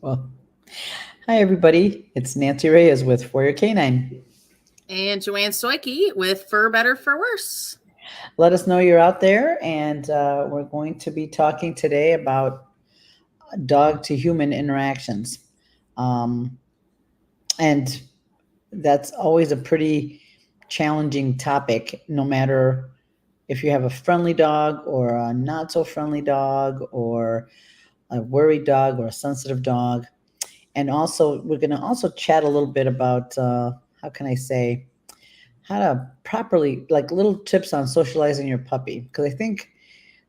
Well, hi everybody. It's Nancy Reyes with For Your Canine. And Joanne Stoike with For Better, For Worse. Let us know you're out there, and we're going to be talking today about dog to human interactions. Um, and that's always a pretty challenging topic, no matter if you have a friendly dog or a not so friendly dog or a worried dog or a sensitive dog. And also, we're going to also chat a little bit about how can I say, how to properly, like little tips on socializing your puppy, because I think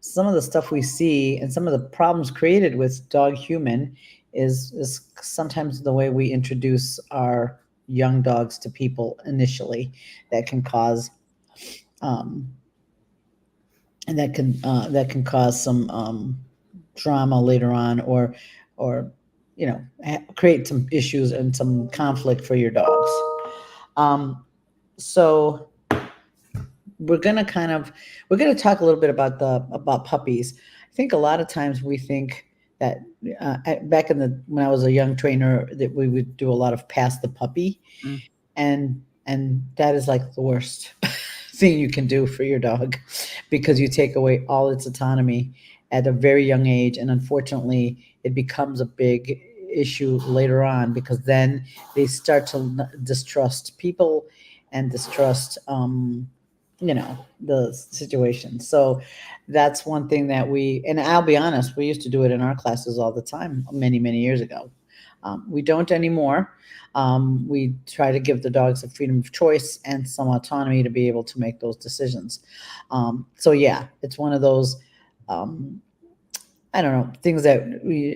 some of the stuff we see and some of the problems created with dog human is sometimes the way we introduce our young dogs to people initially, that can cause um, and that can cause some drama later on, or create some issues and some conflict for your dogs. Um, so we're gonna talk a little bit about the about puppies. I think a lot of times we think that back in the when I was a young trainer, that we would do a lot of pass the puppy, Mm. and that is like the worst thing you can do for your dog, because you take away all its autonomy at a very young age, and unfortunately it becomes a big issue later on, because then they start to distrust people and distrust the situation. So that's one thing that and I'll be honest, we used to do it in our classes all the time many years ago. We don't anymore. We try to give the dogs the freedom of choice and some autonomy to be able to make those decisions. So yeah, it's one of those, um, I don't know, things that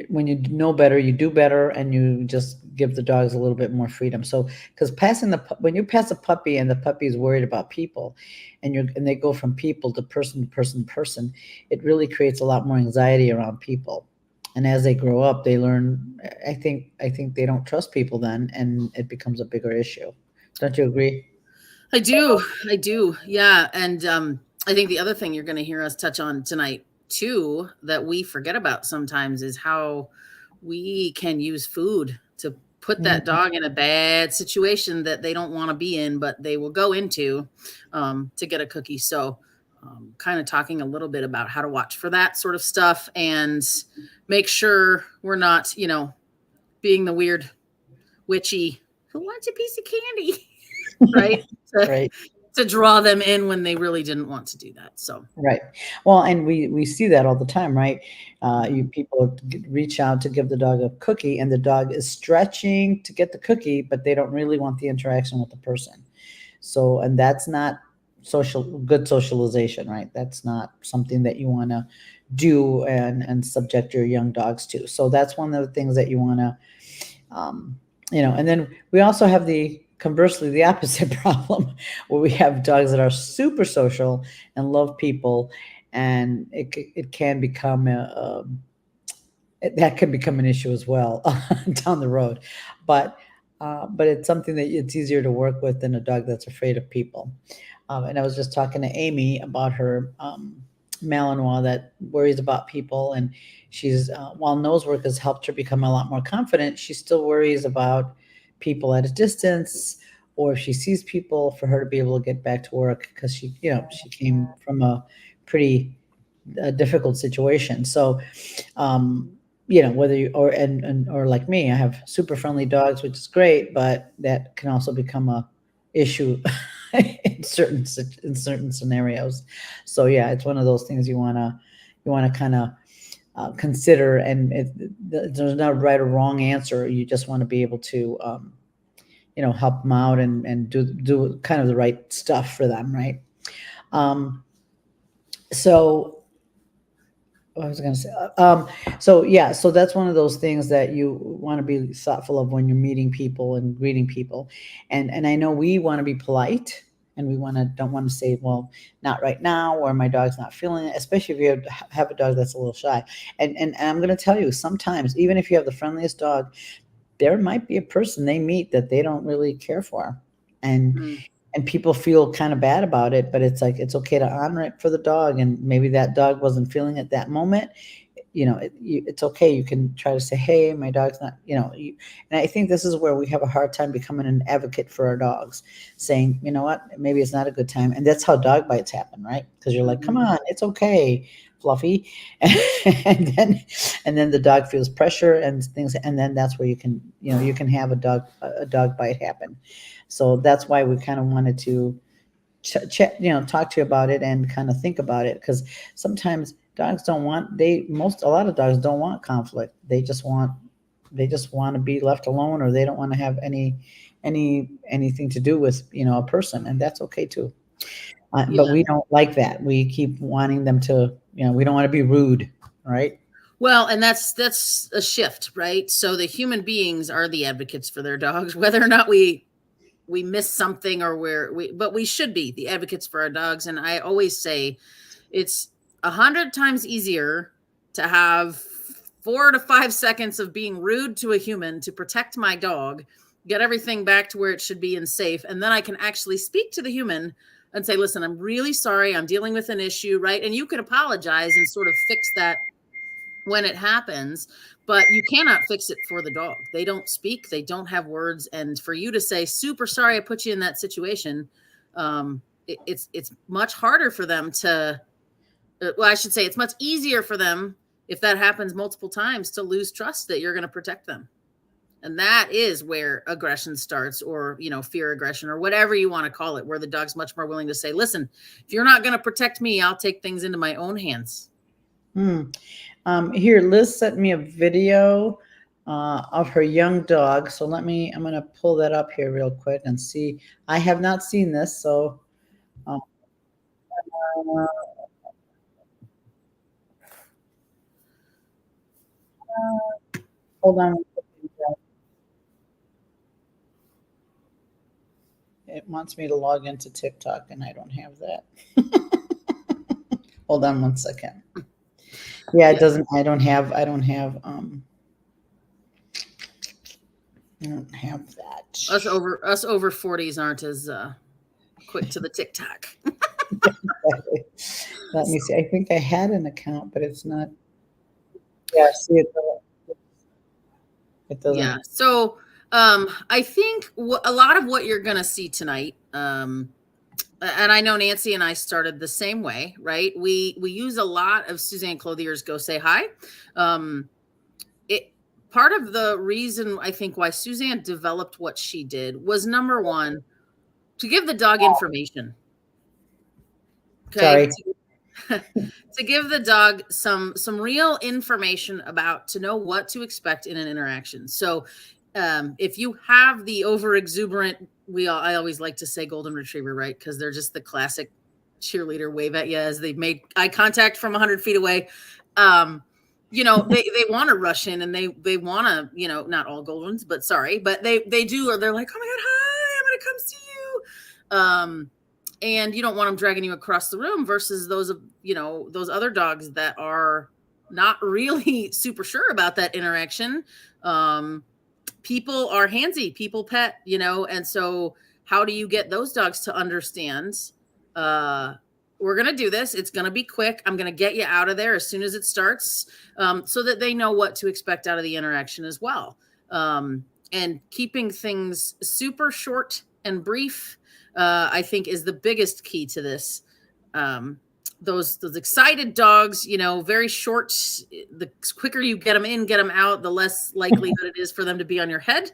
when you know better, you do better, and you just give the dogs a little bit more freedom. So, because when you pass a puppy and the puppy is worried about people, and they go from people to person to person to person, it really creates a lot more anxiety around people. And as they grow up, they learn. I think they don't trust people then, and it becomes a bigger issue. Don't you agree? I do. I do. Yeah. And I think the other thing you're going to hear us touch on tonight, too, that we forget about sometimes is how we can use food to put that Mhm. dog in a bad situation that they don't want to be in, but they will go into to get a cookie. So, kind of talking a little bit about how to watch for that sort of stuff and make sure we're not, being the weird witchy who wants a piece of candy, right? To, Right. to draw them in when they really didn't want to do that. So, Right. Well, and we see that all the time, right? You mhm. people reach out to give the dog a cookie, and the dog is stretching to get the cookie, but they don't really want the interaction with the person. So, and that's not good socialization, right? That's not something that you want to do and subject your young dogs to. So that's one of the things that you want to um, and then we also have the conversely the opposite problem, where we have dogs that are super social and love people, and it can become that can become an issue as well down the road. But it's something that it's easier to work with than a dog that's afraid of people. And I was just talking to Amy about her Malinois that worries about people, and while nose work has helped her become a lot more confident, she still worries about people at a distance, or if she sees people, for her to be able to get back to work, because she came from a pretty difficult situation. So whether you or like me, I have super friendly dogs, which is great, but that can also become a issue in certain scenarios. So yeah, it's one of those things you want to kind of consider, and there's not a right or wrong answer. You just want to be able to help them out, and do kind of the right stuff for them, right? um, so what I was going to say. So yeah, so that's one of those things that you want to be thoughtful of when you're meeting people and greeting people, and I know we want to be polite, and we don't want to say, well, not right now, or my dog's not feeling it, especially if you have a dog that's a little shy. And I'm going to tell you, sometimes even if you have the friendliest dog, there might be a person they meet that they don't really care for, and Mm. and people feel kind of bad about it, but it's like it's okay to honor it for the dog, and maybe that dog wasn't feeling it that moment, it's okay. You can try to say, "Hey, my dog's not," and I think this is where we have a hard time becoming an advocate for our dogs, saying, "You know what? Maybe it's not a good time." And that's how dog bites happen, right? Because you're like, "Come Mhm. on, it's okay, Fluffy," and then the dog feels pressure and things, and then that's where you can have a dog bite happen. So that's why we kind of wanted to talk to you about it and kind of think about it, because sometimes dogs don't want they most a lot of dogs don't want conflict. They just want to be left alone, or they don't want to have anything to do with a person, and that's okay too. But Yeah. we don't like that. We keep wanting them to, we don't want to be rude, right? Well, and that's a shift, right? So the human beings are the advocates for their dogs, whether or not we miss something, or but we should be the advocates for our dogs. And I always say it's 100 times easier to have 4 to 5 seconds of being rude to a human to protect my dog, get everything back to where it should be and safe, and then I can actually speak to the human and say, listen, I'm really sorry, I'm dealing with an issue, right? And you can apologize and sort of fix that when it happens, but you cannot fix it for the dog. They don't speak, they don't have words, and for you to say, super sorry I put you in that situation, it's much harder for them to, well, I should say it's much easier for them, if that happens multiple times, to lose trust that you're going to protect them. And that is where aggression starts, or fear aggression, or whatever you want to call it, where the dog's much more willing to say, listen, if you're not going to protect me, I'll take things into my own hands. Hmm. Here, Liz sent me a video of her young dog. So I'm going to pull that up here real quick and see. I have not seen this. So uh, hold on. It wants me to log into TikTok and I don't have that. Hold on one second. Yeah, it Yeah. doesn't, I don't have that. Us over 40s aren't as quick to the TikTok. Let me see. I think I had an account, but it's not. Yeah, see, it Yeah. doesn't. So I think a lot of what you're going to see tonight, and I know Nancy and I started the same way, right? We use a lot of Suzanne Clothier's "Go Say Hi." It Part of the reason I think why Suzanne developed what she did was, number one, to give the dog information. Okay, Sorry. to give the dog some real information about, to know what to expect in an interaction. So if you have the over exuberant, I always like to say golden retriever, right? Because they're just the classic cheerleader, wave at you as they've made eye contact from 100 feet away. They want to rush in, and they want to, not all Goldens, but sorry, but they do, or they're like, oh my God, hi, I'm going to come see you. And you don't want them dragging you across the room, versus those other dogs that are not really super sure about that interaction. People are handsy, people pet, and so how do you get those dogs to understand, we're going to do this, it's going to be quick, I'm going to get you out of there as soon as it starts, so that they know what to expect out of the interaction as well. And keeping things super short and brief, I think, is the biggest key to this. Those excited dogs, very short. The quicker you get them in, get them out, the less likelihood it is for them to be on your head.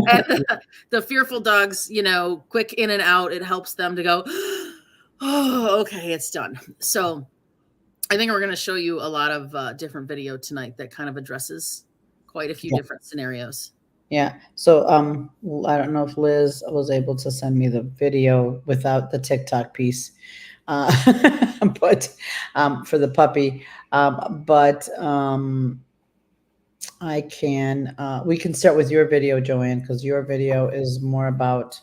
And the fearful dogs, quick in and out, it helps them to go, oh, okay, it's done. So I think we're going to show you a lot of different video tonight that kind of addresses quite a few Yeah. different scenarios. Yeah. So I don't know if Liz was able to send me the video without the TikTok piece, uh, but for the puppy. But we can start with your video, Joanne, because your video is more about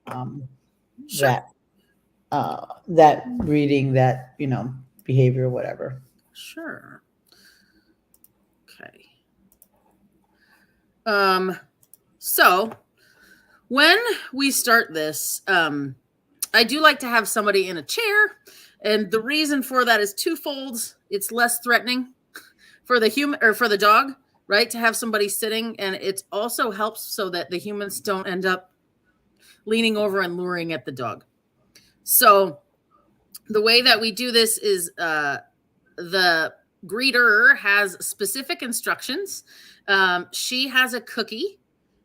um, Sure. that reading, that behavior, whatever. Sure. Okay. So when we start this, I do like to have somebody in a chair. And the reason for that is twofold. It's less threatening. for the human or for the dog, right? To have somebody sitting, and it also helps so that the humans don't end up leaning over and luring at the dog. So the way that we do this is the greeter has specific instructions. She has a cookie,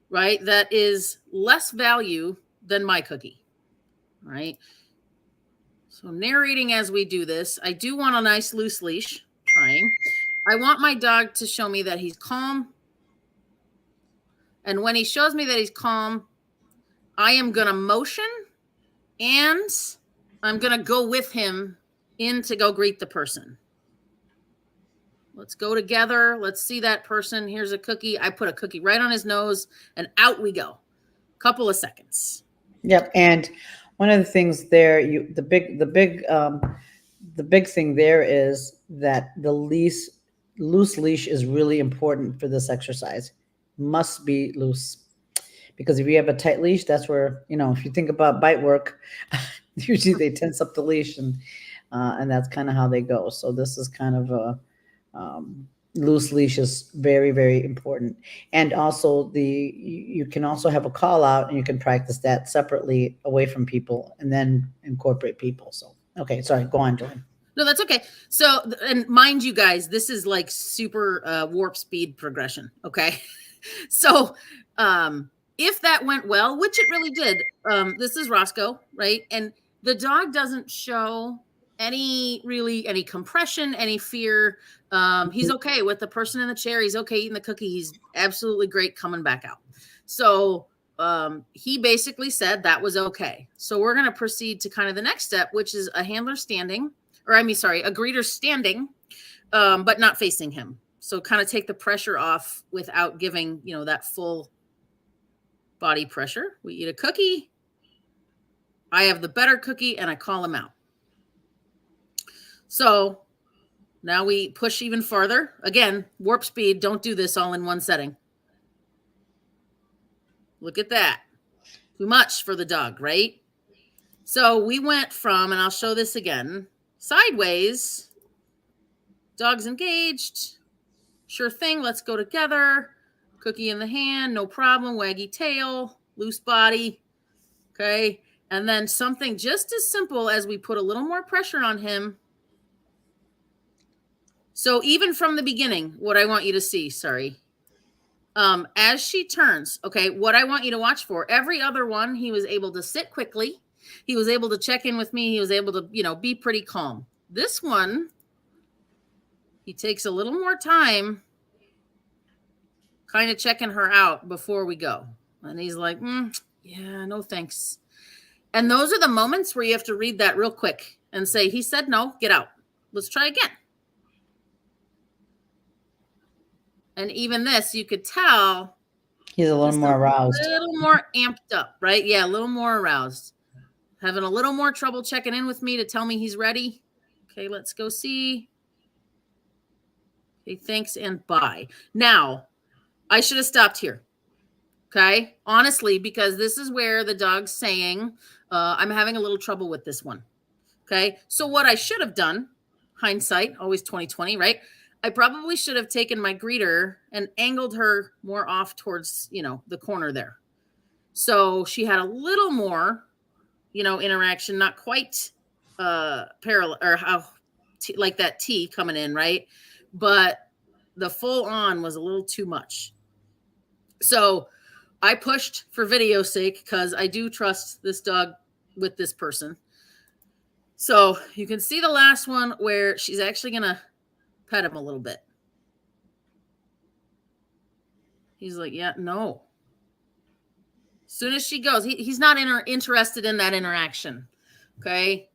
right, that is less value than my cookie, right? So narrating as we do this, I do want a nice loose leash, trying. I want my dog to show me that he's calm. And when he shows me that he's calm, I am going to motion and I'm going to go with him in to go greet the person. Let's go together. Let's see that person. Here's a cookie. I put a cookie right on his nose and out we go. Couple of seconds. Yep. And one of the things there, the big thing there is that the loose leash is really important for this exercise. Must be loose. Because if you have a tight leash, that's where, if you think about bite work, usually they tense up the leash and that's kind of how they go. So this is kind of a, loose leash is very, very important. And also you can also have a call out and you can practice that separately away from people and then incorporate people. So, okay. Sorry. Go on, Joanne. No, that's okay. So, and mind you guys, this is like super warp speed progression. Okay. So, if that went well, which it really did, this is Roscoe, right? And the dog doesn't show any compression, any fear. He's okay with the person in the chair. He's okay eating the cookie. He's absolutely great coming back out. So he basically said that was okay. So we're going to proceed to kind of the next step, which is a handler standing, or a greeter standing, but not facing him. So kind of take the pressure off without giving, that full body pressure. We eat a cookie. I have the better cookie and I call him out. So now we push even farther. Again, warp speed. Don't do this all in one setting. Look at that. Too much for the dog, right? So we went from, and I'll show this again, sideways. Dog's engaged. Sure thing. Let's go together. Cookie in the hand. No problem. Waggy tail. Loose body. Okay. And then something just as simple as we put a little more pressure on him. So even from the beginning, what I want you to see, as she turns, okay, what I want you to watch for, every other one, he was able to sit quickly. He was able to check in with me. He was able to, be pretty calm. This one, he takes a little more time kind of checking her out before we go. And he's like, yeah, no thanks. And those are the moments where you have to read that real quick and say, he said no, get out. Let's try again. And even this, you could tell he's a little more aroused. A little more amped up, right? Yeah, a little more aroused. Having a little more trouble checking in with me to tell me he's ready. Okay, let's go see. Okay, thanks and bye. Now, I should have stopped here. Okay, honestly, because this is where the dog's saying, I'm having a little trouble with this one. Okay, so what I should have done, hindsight, always 2020, right? I probably should have taken my greeter and angled her more off towards, the corner there. So she had a little more, interaction, not quite parallel or how like that T coming in, right? But the full on was a little too much. So I pushed for video's sake because I do trust this dog with this person. So you can see the last one where she's actually going to pet him a little bit. He's like, yeah, no. As soon as she goes, he's not interested in that interaction. Okay.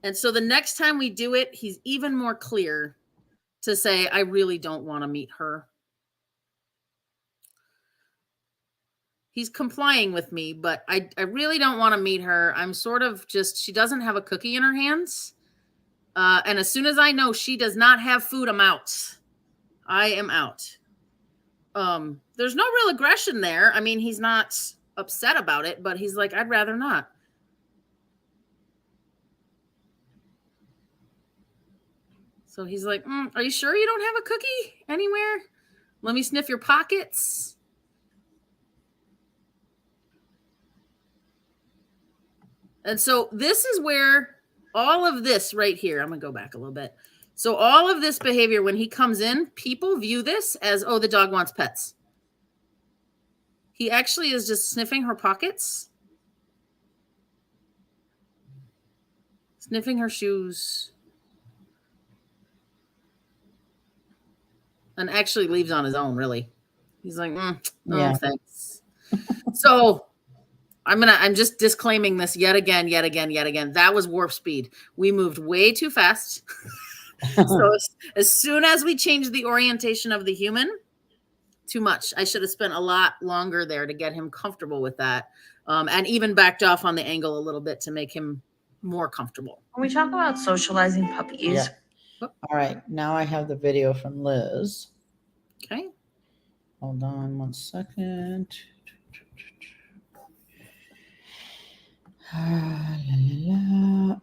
And so the next time we do it, he's even more clear to say, I really don't want to meet her. He's complying with me, but I really don't want to meet her. I'm sort of just, she doesn't have a cookie in her hands. And as soon as I know she does not have food, I'm out. I am out. There's no real aggression there. I mean, he's not upset about it, but he's like, I'd rather not. So he's like, are you sure you don't have a cookie anywhere? Let me sniff your pockets. And so this is where all of this right here, I'm going to go back a little bit. So all of this behavior, when he comes in, people view this as, oh, the dog wants pets. He actually is just sniffing her pockets, sniffing her shoes, and actually leaves on his own, really. He's like, no, Yeah. thanks. So I'm just disclaiming this yet again. That was warp speed. We moved way too fast. So as soon as we changed the orientation of the human, too much. I should have spent a lot longer there to get him comfortable with that. And even backed off on the angle a little bit to make him more comfortable. When we talk about socializing puppies. Yeah. All right. Now I have the video from Liz. Okay. Hold on 1 second.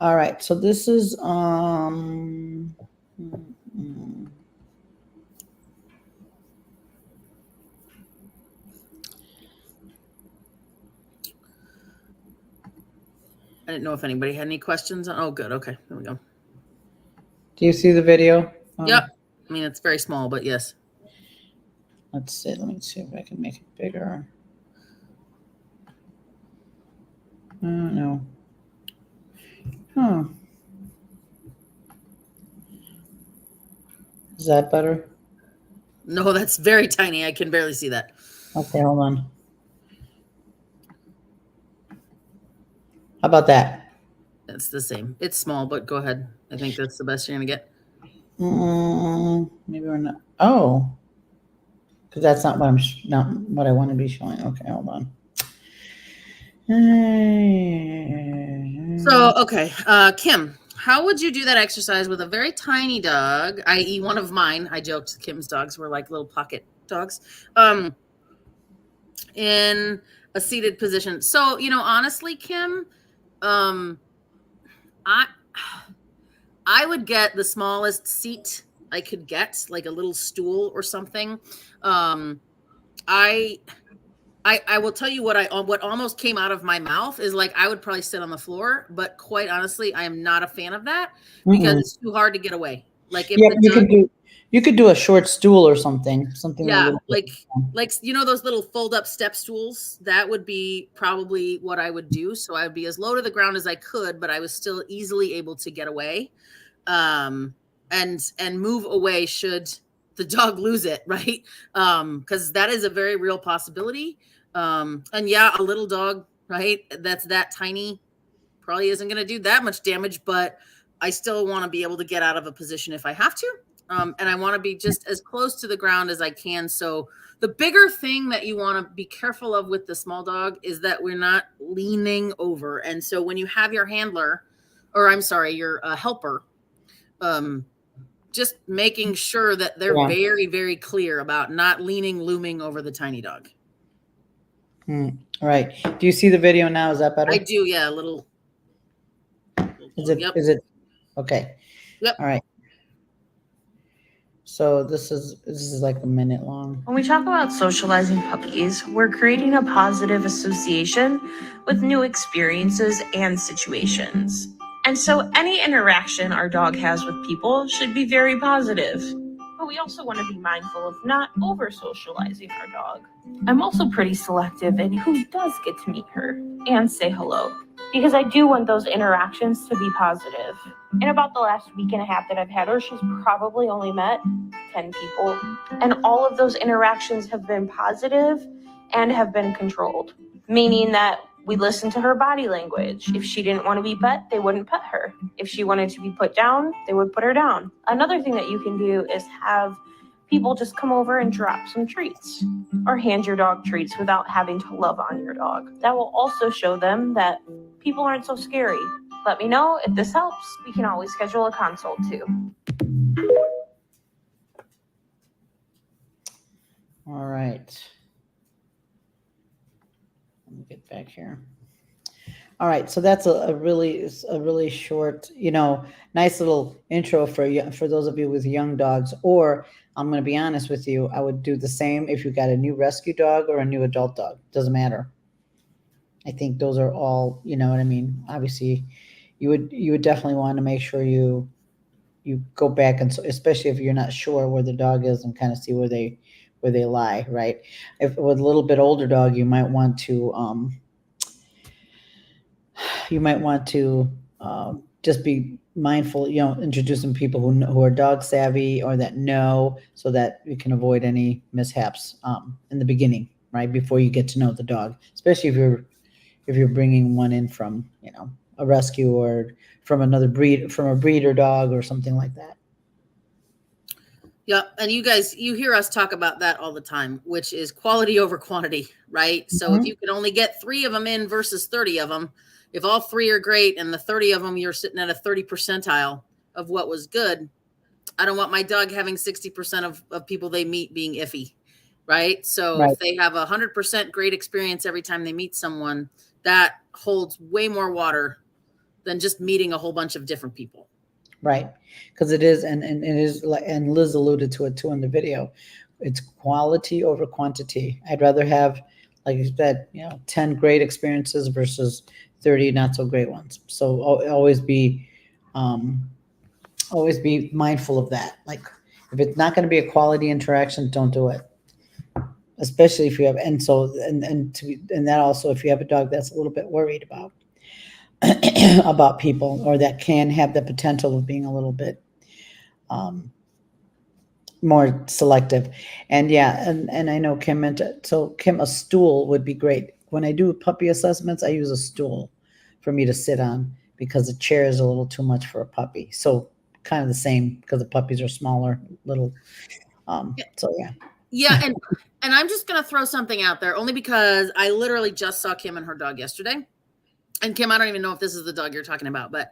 All right. So this is I didn't know if anybody had any questions. Oh, good. Okay. There we go. Do you see the video? Yep. I mean, it's very small, but yes. Let's see. Let me see if I can make it bigger. No. Huh. Is that better? No, that's very tiny. I can barely see that. Okay, hold on. How about that? It's the same. It's small, but go ahead. I think that's the best you're going to get. Maybe we're not. Oh. Because that's not what not what I want to be showing. Okay, hold on. So, okay. Kim, how would you do that exercise with a very tiny dog, i.e. one of mine? I joked Kim's dogs were like little pocket dogs. In a seated position. So, honestly, Kim, I would get the smallest seat I could get, like a little stool or something. I will tell you what almost came out of my mouth is like I would probably sit on the floor, but quite honestly, I am not a fan of that because it's too hard to get away. Like if you could do a short stool or something. Yeah, like those little fold up step stools. That would be probably what I would do. So I would be as low to the ground as I could, but I was still easily able to get away, and move away should the dog lose it, right? Because that is a very real possibility. And yeah, a little dog, right? That's that tiny probably isn't going to do that much damage, but I still want to be able to get out of a position if I have to. And I want to be just as close to the ground as I can. So the bigger thing that you want to be careful of with the small dog is that we're not leaning over. And so when you have your handler, or I'm sorry, your helper, just making sure that they're very, very clear about not looming over the tiny dog. Right. Do you see the video now? Is that better? I do. Yeah. A little. Is it? Okay. Yep. All right. So this is like a minute long. When we talk about socializing puppies, we're creating a positive association with new experiences and situations. And so any interaction our dog has with people should be very positive. But we also want to be mindful of not over-socializing our dog. I'm also pretty selective in who does get to meet her and say hello, because I do want those interactions to be positive. In about the last week and a half that I've had her, she's probably only met 10 people. And all of those interactions have been positive and have been controlled, meaning that we listen to her body language. If she didn't want to be pet, they wouldn't pet her. If she wanted to be put down, they would put her down. Another thing that you can do is have people just come over and drop some treats or hand your dog treats without having to love on your dog. That will also show them that people aren't so scary. Let me know if this helps. We can always schedule a consult too. All right. Let me get back here. All right, so that's a really short, nice little intro for those of you with young dogs. Or I'm going to be honest with you, I would do the same if you got a new rescue dog or a new adult dog. Doesn't matter. I think those are all, you know what I mean. Obviously, you would definitely want to make sure you go back and so, especially if you're not sure where the dog is and kind of see where they lie, right? If with a little bit older dog, you might want to just be mindful, introducing people who are dog savvy or that know, so that you can avoid any mishaps in the beginning, right before you get to know the dog, especially if you're bringing one in from a rescue or from a breeder dog or something like that. Yeah, and you guys, you hear us talk about that all the time, which is quality over quantity, right? So if Mhm. you can only get 3 of them in versus 30 of them, if all 3 are great and the 30 of them you're sitting at a 30 percentile of what was good, I don't want my dog having 60% of people they meet being iffy, right? So Right. if they have 100% great experience every time they meet someone, that holds way more water than just meeting a whole bunch of different people. Right, because it is, and it is like, and Liz alluded to it too in the video. It's quality over quantity. I'd rather have, like you said, 10 great experiences versus 30 not so great ones. So um, always be mindful of that. Like, if it's not going to be a quality interaction, don't do it. Especially if you have, and that also if you have a dog that's a little bit worried about about people, or that can have the potential of being a little bit um, more selective. And yeah, and I know Kim meant it. So Kim, a stool would be great. When I do puppy assessments, I use a stool for me to sit on because a chair is a little too much for a puppy. So kind of the same because the puppies are smaller, little. So yeah. Yeah, and I'm just gonna throw something out there only because I literally just saw Kim and her dog yesterday. And Kim, I don't even know if this is the dog you're talking about, but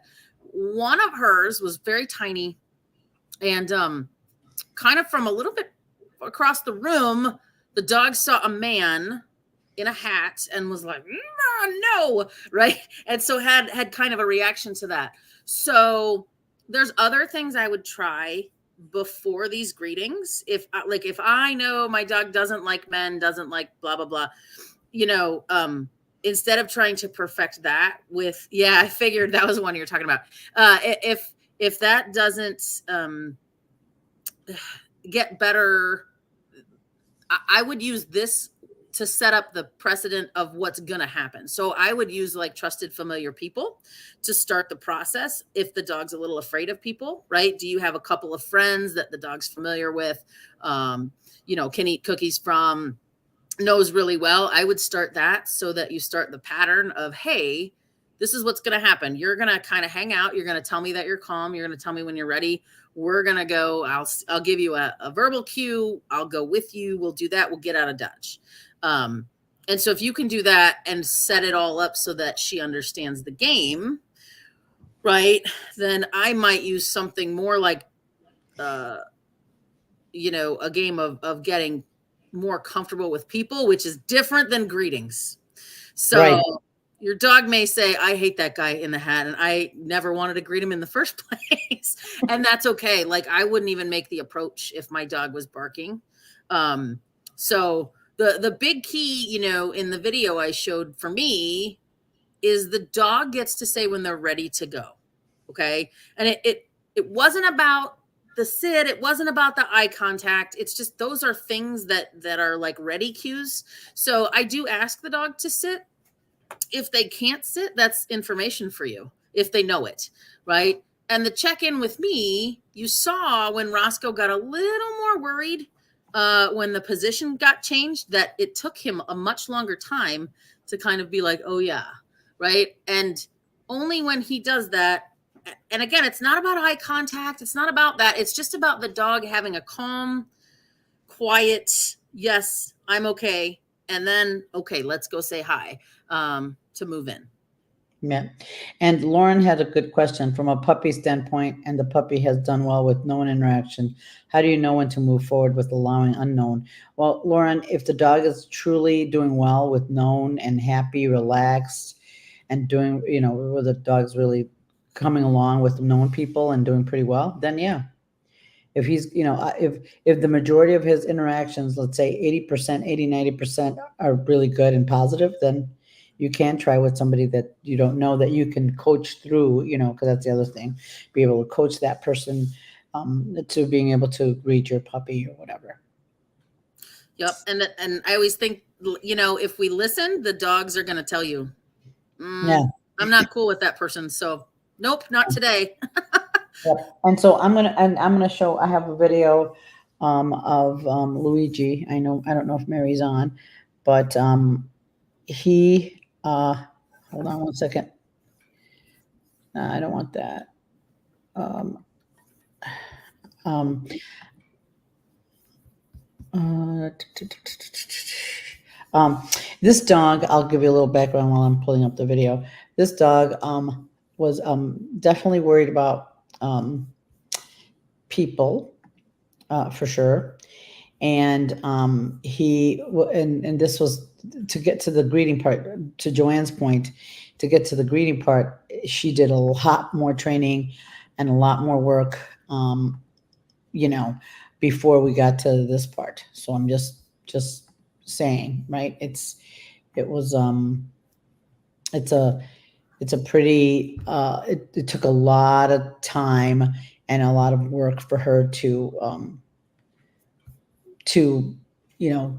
one of hers was very tiny and kind of from a little bit across the room, the dog saw a man in a hat and was like, no, right? And so had kind of a reaction to that. So there's other things I would try before these greetings. If I know my dog doesn't like men, doesn't like blah blah blah, you know, instead of trying to perfect that with, yeah, I figured that was the one you're talking about. If that doesn't get better, I would use this to set up the precedent of what's going to happen. So I would use like trusted familiar people to start the process. If the dog's a little afraid of people, right? Do you have a couple of friends that the dog's familiar with, can eat cookies from, knows really well? I would start that so that you start the pattern of, hey, this is what's going to happen. You're going to kind of hang out. You're going to tell me that you're calm. You're going to tell me when you're ready. We're going to go. I'll give you a verbal cue. I'll go with you. We'll do that. We'll get out of Dutch. And so if you can do that and set it all up so that she understands the game, right, then I might use something more like, a game of getting more comfortable with people, which is different than greetings. So Right. your dog may say, I hate that guy in the hat, and I never wanted to greet him in the first place. And that's okay. Like, I wouldn't even make the approach if my dog was barking. So the big key, in the video I showed for me is the dog gets to say when they're ready to go. Okay. And it wasn't about the sit, it wasn't about the eye contact. It's just those are things that are like ready cues. So I do ask the dog to sit. If they can't sit, that's information for you if they know it, right? And the check-in with me, you saw when Roscoe got a little more worried when the position got changed, that it took him a much longer time to kind of be like, oh yeah, right? And only when he does that, and again, it's not about eye contact, it's not about that, it's just about the dog having a calm, quiet, yes, I'm okay, and then, okay, let's go say hi, to move in. Yeah. And Lauren had a good question from a puppy standpoint, and the puppy has done well with known interaction. How do you know when to move forward with allowing unknown? Well, Lauren, if the dog is truly doing well with known and happy, relaxed, and doing, where the dog's really coming along with knowing people and doing pretty well, then yeah. If he's, if the majority of his interactions, let's say 80%, 80, 90% are really good and positive, then you can try with somebody that you don't know, that you can coach through, because that's the other thing, be able to coach that person to being able to read your puppy or whatever. Yep. And I always think, if we listen, the dogs are going to tell you, Yeah. I'm not cool with that person. So nope, not today. Yep. And so I'm gonna show. I have a video of Luigi. I don't know if Mary's on, but he. Hold on one second. I don't want that. Um, um, uh, this dog. I'll give you a little background while I'm pulling up the video. This dog was definitely worried about people for sure. And and this was to get to the greeting part, to Joanne's point, to get to the greeting part, she did a lot more training and a lot more work, you know, before we got to this part. So I'm just saying, right? It was it's a it's a pretty it took a lot of time and a lot of work for her to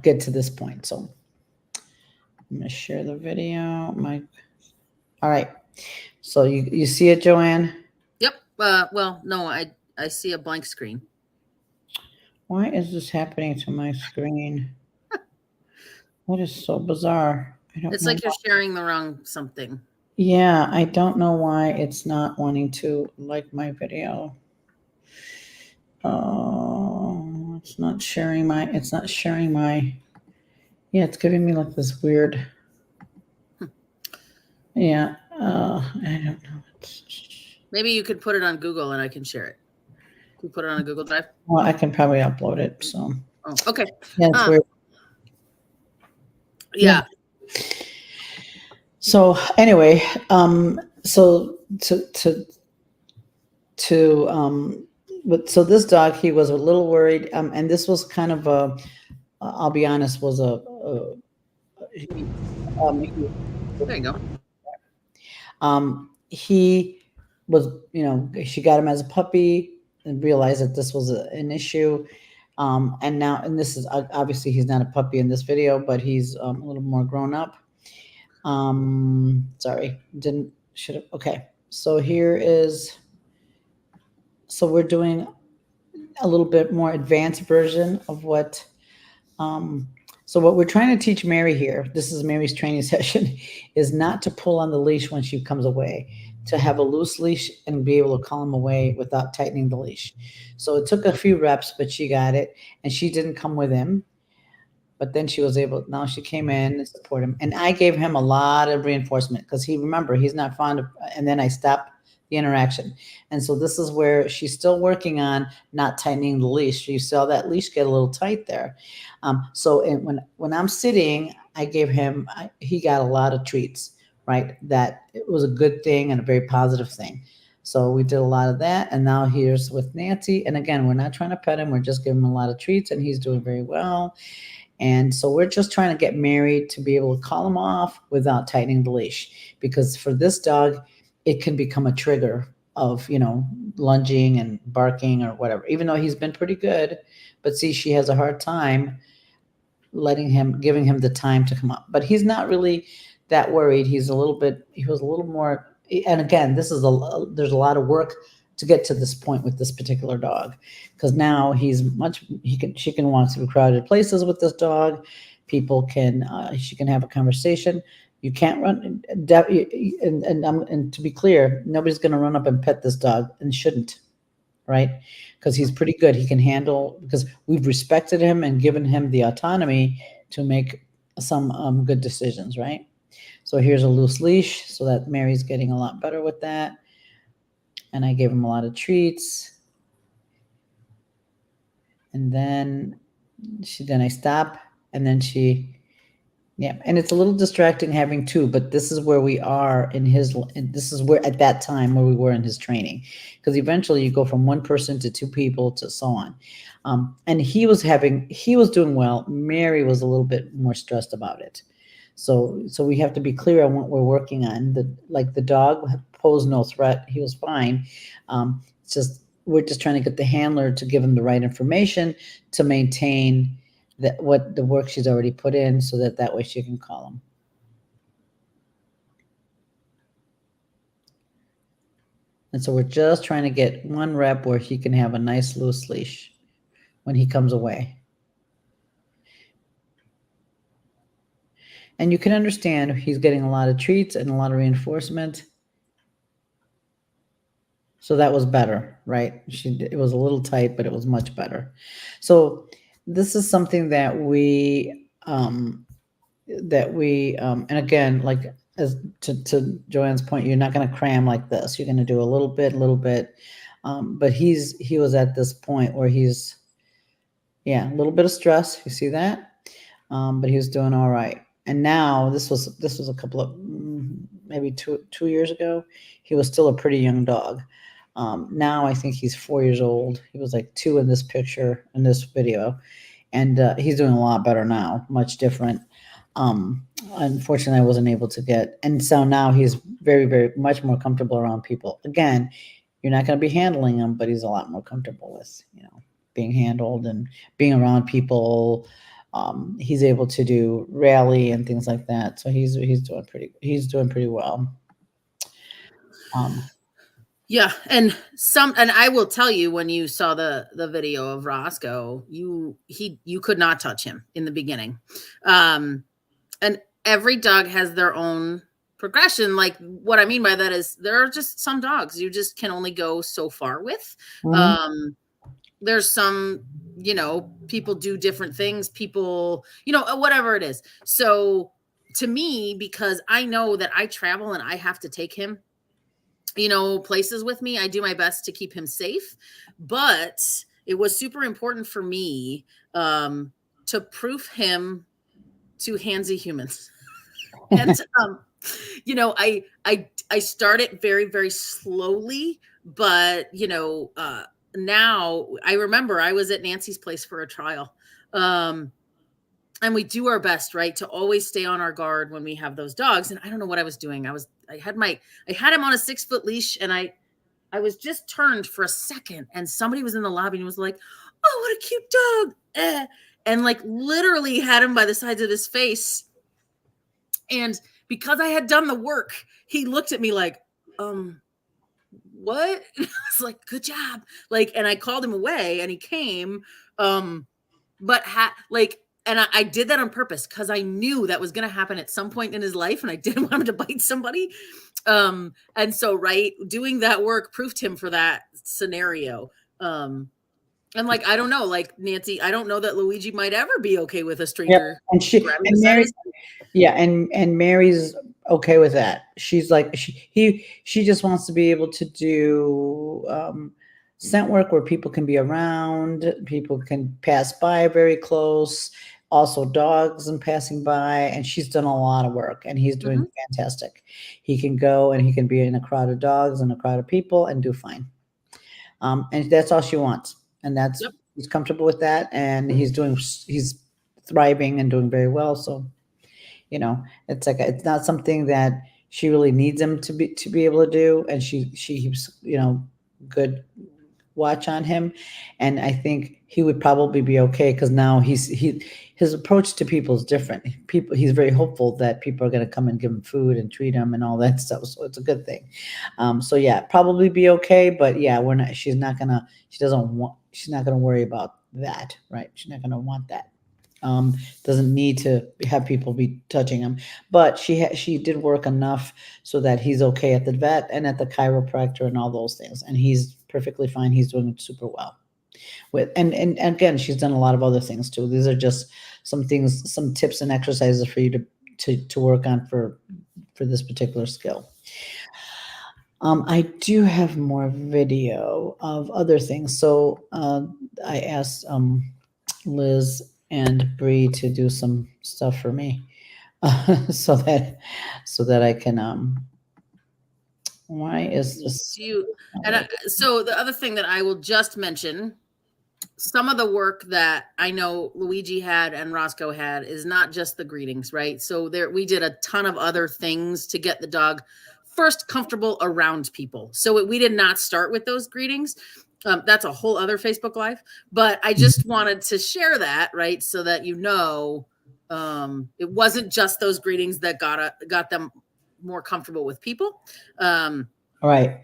get to this point. So I'm gonna share the video. All right. So you see it, Joanne? Yep. Well, no, I see a blank screen. Why is this happening to my screen? That is so bizarre. I don't It's know. like you're sharing the wrong something. Yeah, I don't know why it's not wanting to like my video. Oh, it's not sharing my, yeah, it's giving me like this weird, yeah, I don't know. Maybe you could put it on Google and I can share it. Can you put it on a Google Drive? Well, I can probably upload it, so. Oh, okay. Yeah, it's weird. Yeah. So anyway, so so this dog, he was a little worried, and this was kind of I'll be honest, was There you go. He was, she got him as a puppy and realized that this was an issue. And now, and this is obviously he's not a puppy in this video, but he's a little more grown up. Sorry, should have, okay. So so we're doing a little bit more advanced version of what, so what we're trying to teach Mary here, this is Mary's training session, is not to pull on the leash when she comes away, to have a loose leash and be able to call him away without tightening the leash. So it took a few reps, but she got it, and she didn't come with him. But then she was able, now she came in and support him. And I gave him a lot of reinforcement because remember, he's not fond of, and then I stopped the interaction. And so this is where she's still working on not tightening the leash. You saw that leash get a little tight there. So when I'm sitting, I gave him, he got a lot of treats, right? That it was a good thing and a very positive thing. So we did a lot of that. And now here's with Nancy. And again, we're not trying to pet him. We're just giving him a lot of treats and he's doing very well. And so we're just trying to get Mary to be able to call him off without tightening the leash. Because for this dog, it can become a trigger of, lunging and barking or whatever, even though he's been pretty good. But see, she has a hard time giving him the time to come up. But he's not really that worried. He was a little more, and again, there's a lot of work to get to this point with this particular dog, because now she can walk through crowded places with this dog. She can have a conversation. You can't run, and to be clear, nobody's going to run up and pet this dog, and shouldn't, right? Because he's pretty good. He can handle, because we've respected him and given him the autonomy to make some good decisions, right? So here's a loose leash, so that Mary's getting a lot better with that. And I gave him a lot of treats. And then I stop, and then she Yeah, and it's a little distracting having two, but this is where we are in his, and this is where at that time where we were in his training, because eventually you go from one person to two people to so on. And he was doing well. Mary was a little bit more stressed about it. So we have to be clear on what we're working on. Like the dog posed no threat; he was fine. It's just we're just trying to get the handler to give him the right information to maintain that what the work she's already put in, so that that way she can call him. And so we're just trying to get one rep where he can have a nice loose leash when he comes away. And you can understand he's getting a lot of treats and a lot of reinforcement. So that was better, right? It was a little tight, but it was much better. So this is something and again, like as to Joanne's point, you're not going to cram like this. You're going to do a little bit. But he was at this point where he's, yeah, a little bit of stress. You see that? But he was doing all right. And now this was a couple of maybe two years ago. He was still a pretty young dog. Now I think he's 4 years old. He was like 2 in this picture in this video, and he's doing a lot better now, much different. Unfortunately, I wasn't able to get, and so now he's very, very much more comfortable around people. Again, you're not going to be handling him, but he's a lot more comfortable with, being handled and being around people. He's able to do rally and things like that. So he's doing pretty well. Um, Yeah, and I will tell you, when you saw the video of Roscoe, you could not touch him in the beginning. And every dog has their own progression. Like, what I mean by that is there are just some dogs you just can only go so far with. mhm. There's some, people do different things, people, whatever it is. So to me, because I know that I travel and I have to take him, places with me, I do my best to keep him safe. But it was super important for me to proof him to handsy humans. And I started very, very slowly, but now I remember I was at Nancy's place for a trial. And we do our best, right, to always stay on our guard when we have those dogs. And I don't know what I was doing. I had him on a 6-foot leash, and I was just turned for a second, and somebody was in the lobby and was like, "Oh, what a cute dog." And like literally had him by the sides of his face. And because I had done the work, he looked at me like, what? I was like, "Good job." Like, and I called him away and he came. But and I did that on purpose because I knew that was going to happen at some point in his life, and I didn't want him to bite somebody. And so, right, doing that work proved him for that scenario. And like, I don't know, like Nancy, I don't know that Luigi might ever be okay with a Yep. stranger And grabbing the side of Mary, his yeah, and Mary's okay with that. She's like she just wants to be able to do scent work where people can be around, people can pass by very close, also dogs and passing by, and she's done a lot of work and he's doing fantastic. He can go and he can be in a crowd of dogs and a crowd of people and do fine. And that's all she wants. And Yep. he's comfortable with that, and he's thriving and doing very well. So, it's like it's not something that she really needs him to be able to do, and she keeps good watch on him, and I think he would probably be okay because now his approach to people is different. He's very hopeful that people are going to come and give him food and treat him and all that stuff. So it's a good thing. So yeah, probably be okay, but yeah, we're not. She's not gonna worry about that, right? She's not gonna want that. Doesn't need to have people be touching him, but she did work enough so that he's okay at the vet and at the chiropractor and all those things, and he's perfectly fine. He's doing super well and again, she's done a lot of other things too. These are just some things, some tips and exercises for you to work on for this particular skill. I do have more video of other things. So I asked Liz and Bree to do some stuff for me. so that I can why is this Do you? not And working? so the other thing that I will just mention, some of the work that I know Luigi had and Roscoe had is not just the greetings, right? So there we did a ton of other things to get the dog first comfortable around people. So we did not start with those greetings. That's a whole other Facebook Live, but I just wanted to share that, right? So that it wasn't just those greetings that got them more comfortable with people. Um, All right.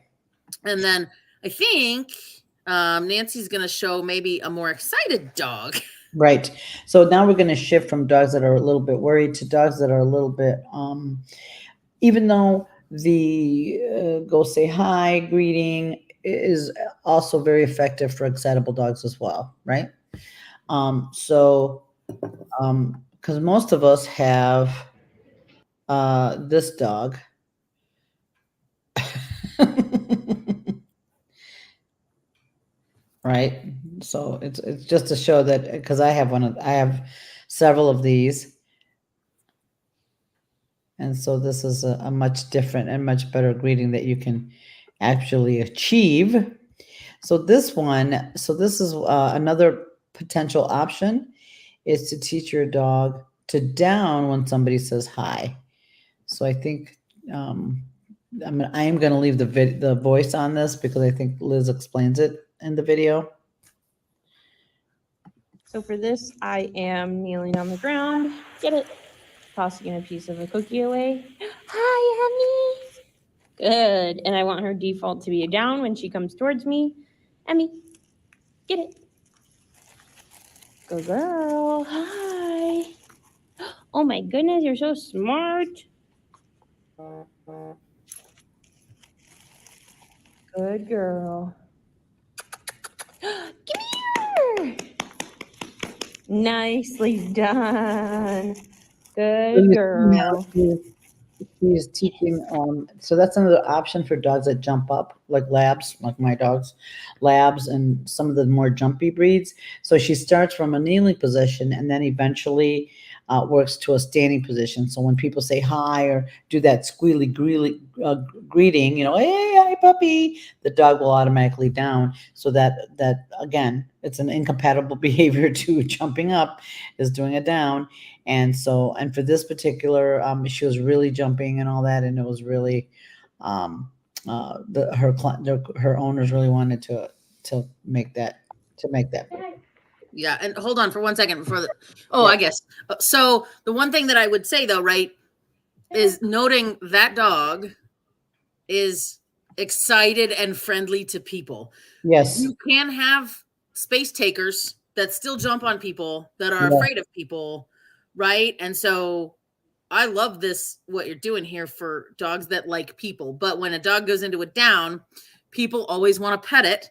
and then I think Nancy's going to show maybe a more excited dog. Right. So now we're going to shift from dogs that are a little bit worried to dogs that are a little bit, even though the go say hi greeting is also very effective for excitable dogs as well, right? So, because most of us have this dog. Right? So it's just to show that because I have several of these, and so this is a much different and much better greeting that you can actually achieve. So this is another potential option is to teach your dog to down when somebody says hi. So I think um, I am going to leave the voice on this because I think Liz explains it in the video. So for this, I am kneeling on the ground. Get it? Tossing a piece of a cookie away. Hi, honey. Good. And I want her default to be a down when she comes towards me. Emmy, get it. Good girl. Hi. Oh my goodness, you're so smart. Good girl. Come here. Nicely done. So Good you see now girl. she's teaching, so that's another option for dogs that jump up, like labs, like my dogs, labs, and some of the more jumpy breeds. So she starts from a kneeling position and then eventually works to a standing position. So when people say hi or do that squealy greeting, hey, hi, puppy, the dog will automatically down. So that again, it's an incompatible behavior to jumping up, is doing a down. And so, and for this particular, she was really jumping and all that, and it was really, um, her owners really wanted to make that work. Yeah, and hold on for 1 second before the. Oh, Yeah. I guess so. The one thing that I would say though, right, is noting that dog is excited and friendly to people. Yes. You can have space takers that still jump on people that are Yeah. afraid of people, right? And so I love this, what you're doing here for dogs that like people. But when a dog goes into a down, people always want to pet it,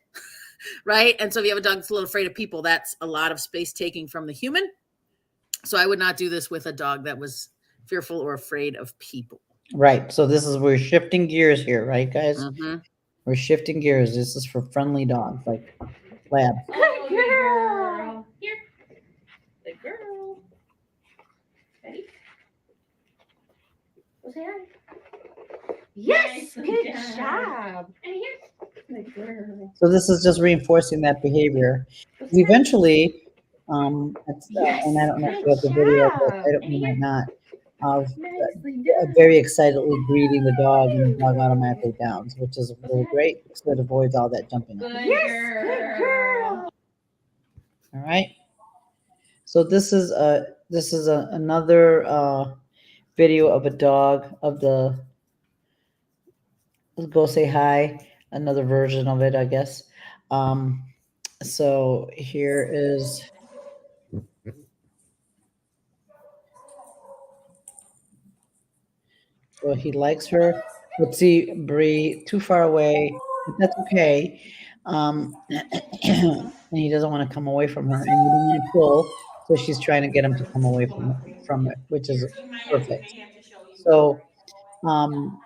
right? And so if you have a dog that's a little afraid of people, that's a lot of space taking from the human. So I would not do this with a dog that was fearful or afraid of people. Right. So we're shifting gears here, right, guys? Mm-hmm. We're shifting gears. This is for friendly dogs, like lab. Good girl. Here. Good girl. Ready? Go say hi. Yes, good job. And here. Good girl. So this is just reinforcing that behavior. Eventually, Yes, and I don't know if you have good the video, but job. And you might here. not, of Nicely very done. excitedly greeting the dog, and the dog automatically downs, which is Go say really hi. great because it avoids all that jumping up. Yes, good girl. All right. So this is another video of a dog of the go say hi, another version of it, I guess. Um, so here is, so he likes her. Let's see, Bree, too far away, but that's okay. And he doesn't want to come away from her, and you don't want to pull. So she's trying to get him to come away from it, which is perfect. So, um,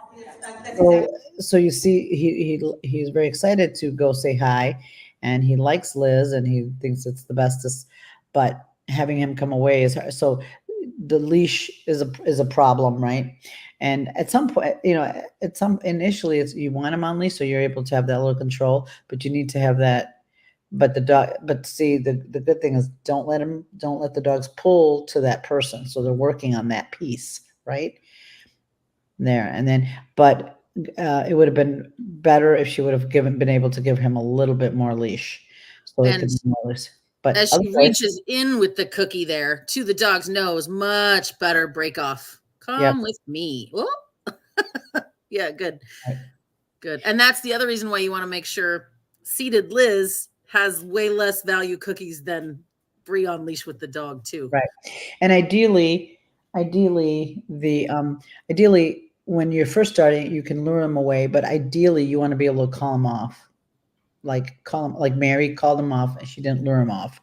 so so you see, he's very excited to go say hi, and he likes Liz, and he thinks it's the bestest. But having him come away is hard. So the leash is a problem, right? And at some point, at some initially, it's you want them on leash, so you're able to have that little control, but you need to have that. But the dog, but see, the good thing is don't let the dogs pull to that person. So they're working on that piece, right there, and then, but it would have been better if she would have been able to give him a little bit more leash, so it And could be more leash. But as she otherwise, reaches in with the cookie there to the dog's nose, much better break off. yep, Come with me. Oh, yeah, good. right, Good. And that's the other reason why you want to make sure seated Liz has way less value cookies than Brie on leash with the dog too. right. And ideally, ideally, when you're first starting, you can lure them away, but ideally, you want to be able to call them off. Like call them, like Mary called them off, and she didn't lure them off.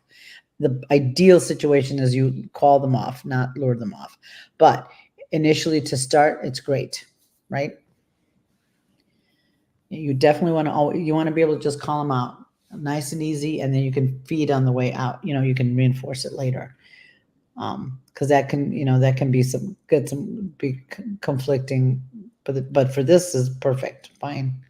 The ideal situation is you call them off, not lure them off. But initially, to start, it's great, right? You definitely want to be able to just call them out, nice and easy, and then you can feed on the way out. You can reinforce it later. Because that can be be conflicting, but for this is perfect, fine.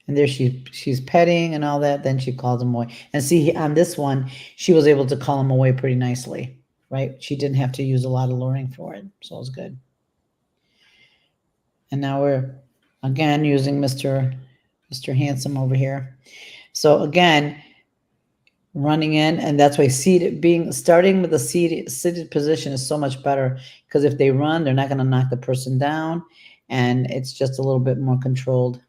And there she's petting and all that. Then she calls him away. And see, on this one, she was able to call him away pretty nicely, right? She didn't have to use a lot of luring for it, so it was good. And now we're again using Mr. Handsome over here. So again, running in, and that's why starting with the seated position is so much better, because if they run, they're not going to knock the person down, and it's just a little bit more controlled.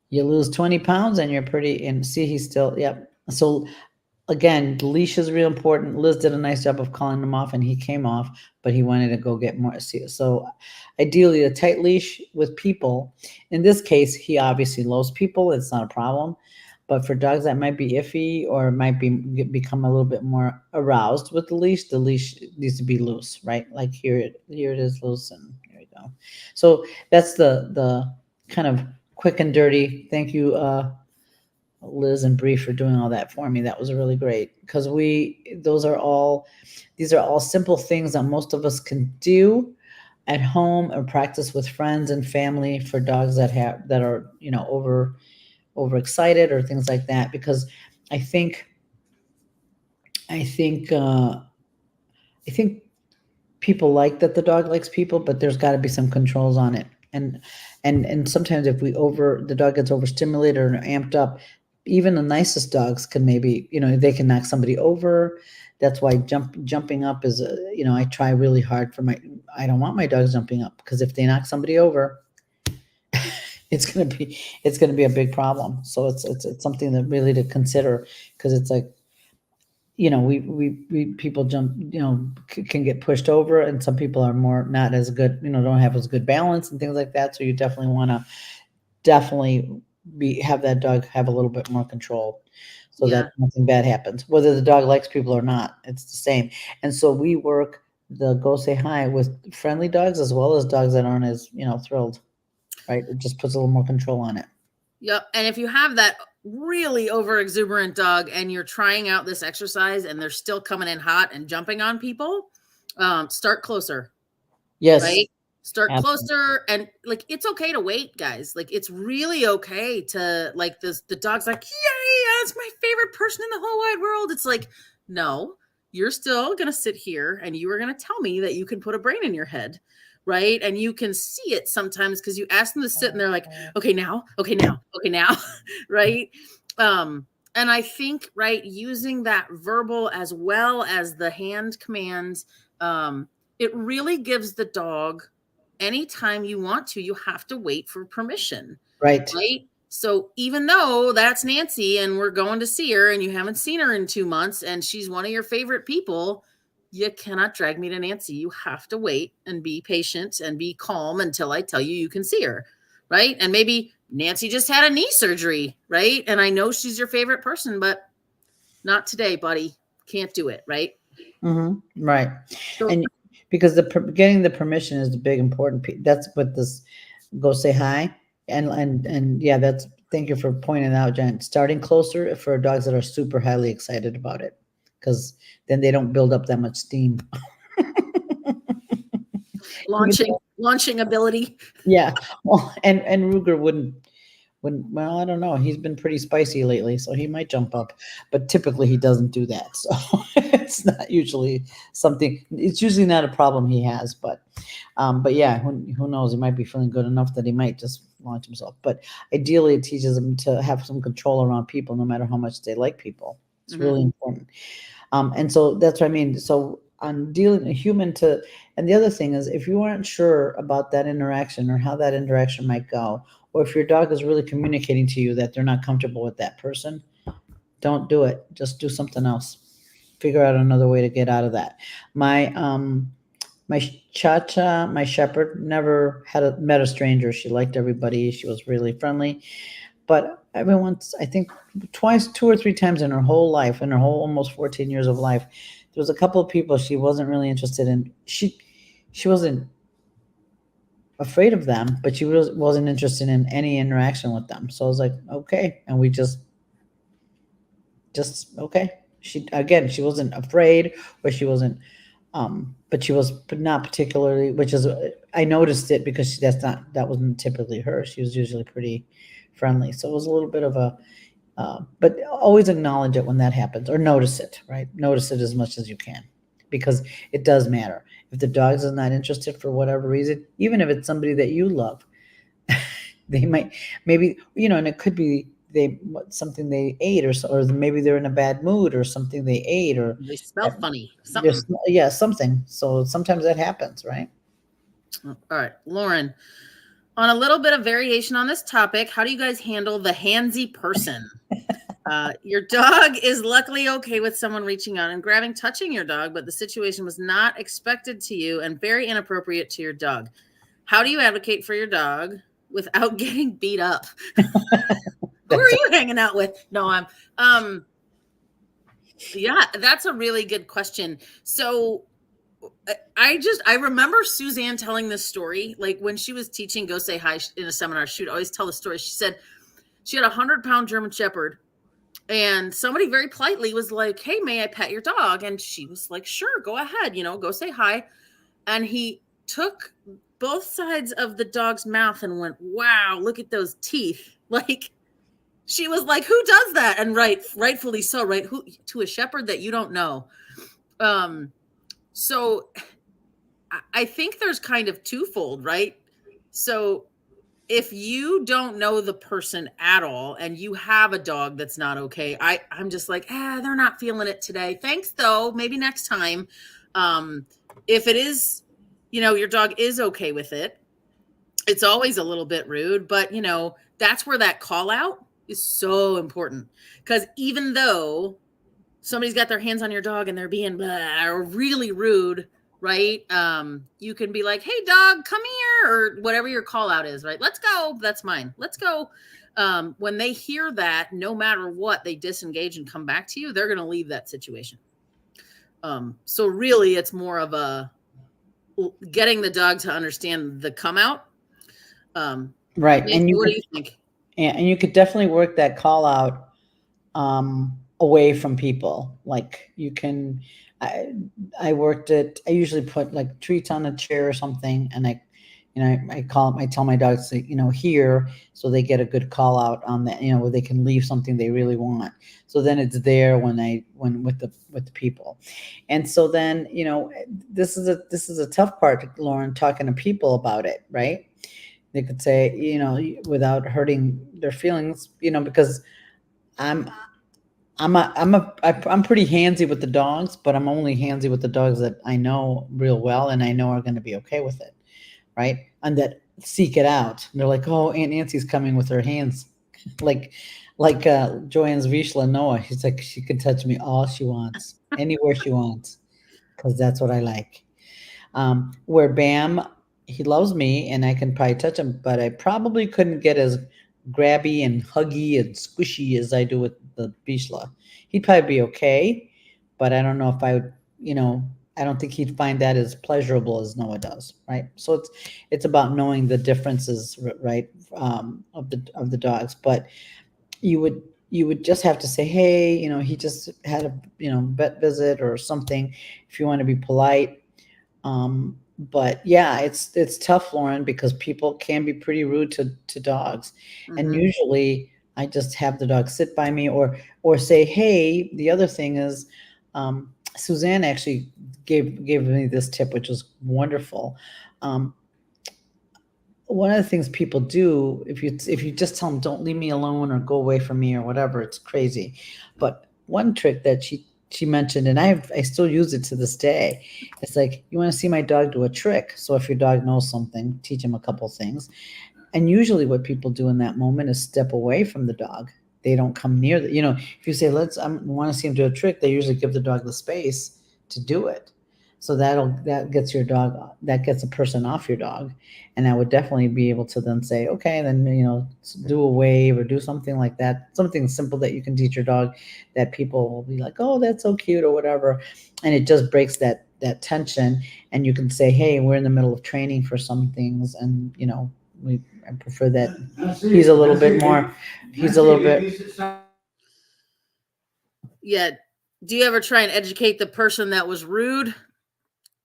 You lose 20 pounds and you're pretty, and see, he's still, yep. So again, the leash is real important. Liz did a nice job of calling him off, and he came off, but he wanted to go get more. So ideally, a tight leash with people. In this case, he obviously loves people. It's not a problem. But for dogs that might be iffy or might become a little bit more aroused with the leash needs to be loose, right? Like here it is loose, and here we go. So that's the kind of quick and dirty. Thank you, Liz and Bree, for doing all that for me. That was really great, because these are all simple things that most of us can do at home or practice with friends and family for dogs that are overexcited or things like that. Because I think people like that the dog likes people, but there's got to be some controls on it. And sometimes if the dog gets overstimulated or amped up, even the nicest dogs can maybe, they can knock somebody over. That's why jumping up is, I try really hard I don't want my dogs jumping up, because if they knock somebody over, it's going to be a big problem. So it's something that really to consider, because it's like, we people jump, can get pushed over, and some people are more not as good, don't have as good balance and things like that. So you definitely want to have that dog have a little bit more control, so Yeah. that nothing bad happens. Whether the dog likes people or not, it's the same. And so we work the go say hi with friendly dogs as well as dogs that aren't as, thrilled, right? It just puts a little more control on it. Yep. And if you have that really over exuberant dog and you're trying out this exercise and they're still coming in hot and jumping on people, start closer. Yes. Right? Start Absolutely. closer, and like, it's okay to wait, guys. Like, it's really okay to, like, the dog's like, yay, that's my favorite person in the whole wide world. It's like, no, you're still gonna sit here and you are gonna tell me that you can put a brain in your head, right? And you can see it sometimes because you ask them to sit and they're like, okay now, right? And I think, right, using that verbal as well as the hand commands, it really gives the dog, anytime you want to, you have to wait for permission. Right. Right. So even though that's Nancy and we're going to see her and you haven't seen her in 2 months and she's one of your favorite people, you cannot drag me to Nancy. You have to wait and be patient and be calm until I tell you can see her. Right. And maybe Nancy just had a knee surgery. Right. And I know she's your favorite person, but not today, buddy. Can't do it. Right. Mm-hmm. Right. So, And because getting the permission is the big important piece. That's what this go say hi, and yeah, that's Thank you for pointing out, Jen. Starting closer for dogs that are super highly excited about it, because then they don't build up that much steam. Even Launching ability. Yeah, well, and Ruger wouldn't. Well, I don't know. He's been pretty spicy lately, so he might jump up. But typically, he doesn't do that. So it's not usually something. It's usually not a problem he has. But yeah, who knows? He might be feeling good enough that he might just launch himself. But ideally, it teaches him to have some control around people, no matter how much they like people. It's Hmm. really important. And so that's what I mean. So on dealing a human to, and the other thing is, if you aren't sure about that interaction or how that interaction might go, or if your dog is really communicating to you that they're not comfortable with that person, don't do it. Just do something else. Figure out another way to get out of that. My my Cha-Cha, my shepherd, never met a stranger. She liked everybody. She was really friendly. But every once, I think twice, 2 or 3 times in her whole life, in her whole almost 14 years of life, there was a couple of people she wasn't really interested in. She wasn't afraid of them, but she wasn't interested in any interaction with them. So I was like, okay, and we just okay. She wasn't afraid, or she wasn't, but she was not particularly, which is, I noticed it because that wasn't typically her. She was usually pretty friendly, so it was a little bit of a, but always acknowledge it when that happens, or notice it, right? Notice it as much as you can, because it does matter. If the dog is not interested for whatever reason, even if it's somebody that you love, they might, maybe, and it could be something they ate, or maybe they're in a bad mood, or something they ate, or They smell funny. there's, Something. yeah, something. So sometimes that happens, right? All right, Lauren. On a little bit of variation on this topic, how do you guys handle the handsy person? Your dog is luckily okay with someone reaching out and grabbing, touching your dog, but the situation was not expected to you and very inappropriate to your dog. How do you advocate for your dog without getting beat up? Who are That's you hanging out with? No, yeah, that's a really good question. So I remember Suzanne telling this story, like when she was teaching Go Say Hi in a seminar. She would always tell the story. She said she had a 100-pound German Shepherd, and somebody very politely was like, "Hey, may I pet your dog?" And she was like, "Sure, go ahead. Go say hi." And he took both sides of the dog's mouth and went, "Wow, look at those teeth!" Like, she was like, "Who does that?" And rightfully so, right? Who, to a shepherd that you don't know? So I think there's kind of twofold, right? So if you don't know the person at all and you have a dog that's not okay, I'm just like, they're not feeling it today. Thanks though, maybe next time. Um, if it is, your dog is okay with it, it's always a little bit rude, but that's where that call out is so important. Because even though somebody's got their hands on your dog and they're being blah, or really rude, right? You can be like, "Hey dog, come here," or whatever your call out is, right? "Let's go." That's mine. "Let's go." When they hear that, no matter what, they disengage and come back to you, they're going to leave that situation. So really it's more of a getting the dog to understand the come out. right. Nancy, what do you think? And you could definitely work that call out, away from people. Like you can, I, I usually put like treats on a chair or something, and I tell my dogs to, here, so they get a good call out on that, where they can leave something they really want. So then it's there when with the people. And so then, this is a tough part, Lauren, talking to people about it, right? They could say, without hurting their feelings, because I'm I'm pretty handsy with the dogs, but I'm only handsy with the dogs that I know real well and I know are going to be okay with it, right? And that seek it out. And they're like, "Oh, Aunt Nancy's coming with her hands," like Joanne's Vishla Noah. She's like, she can touch me all she wants, anywhere she wants, because that's what I like. Where Bam, he loves me and I can probably touch him, but I probably couldn't get as grabby and huggy and squishy as I do with the Bishla. He'd probably be okay, but I don't know if I would, I don't think he'd find that as pleasurable as Noah does, right? So it's about knowing the differences, right, of the dogs. But you would you would just have to say, hey, he just had a vet visit or something, if you want to be polite. But yeah, it's tough, Lauren, because people can be pretty rude to dogs, and Mm-hmm. usually I just have the dog sit by me, or say, hey. The other thing is, Suzanne actually gave me this tip, which was wonderful. Um, One of the things people do, if you just tell them, don't leave me alone or go away from me or whatever, it's crazy. But one trick that she mentioned, and I still use it to this day. It's like, you want to see my dog do a trick. So if your dog knows something, teach him a couple things. And usually what people do in that moment is step away from the dog. They don't come near if you say, I want to see him do a trick, they usually give the dog the space to do it. So that gets your dog, that gets a person off your dog. And I would definitely be able to then say, okay, then, do a wave or do something like that. Something simple that you can teach your dog, that people will be like, oh, that's so cute or whatever. And it just breaks that tension. And you can say, hey, we're in the middle of training for some things, and I prefer that he's a little bit more. He's a little bit. Yeah. Do you ever try and educate the person that was rude?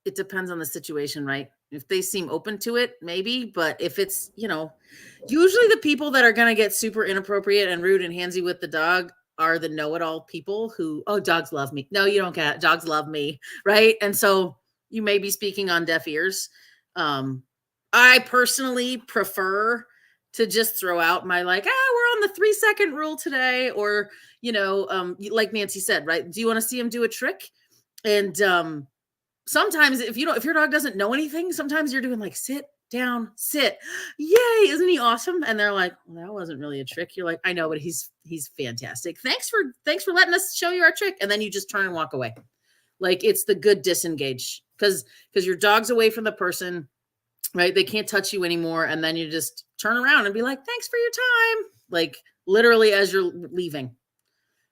It depends on the situation, right? If they seem open to it, maybe. But if it's, usually the people that are going to get super inappropriate and rude and handsy with the dog are the know-it-all people who, oh, dogs love me. No, you don't get it. Dogs love me, right? And so you may be speaking on deaf ears. I personally prefer to just throw out my, like, we're on the 3-second rule today, or like Nancy said, right? Do you want to see him do a trick? And sometimes if your dog doesn't know anything, sometimes you're doing like, sit down, sit, yay, isn't he awesome? And they're like, well, that wasn't really a trick. You're like, I know, but he's fantastic. Thanks for letting us show you our trick. And then you just turn and walk away. Like, it's the good disengage, because your dog's away from the person, right? They can't touch you anymore. And then you just turn around and be like, thanks for your time. Like, literally as you're leaving.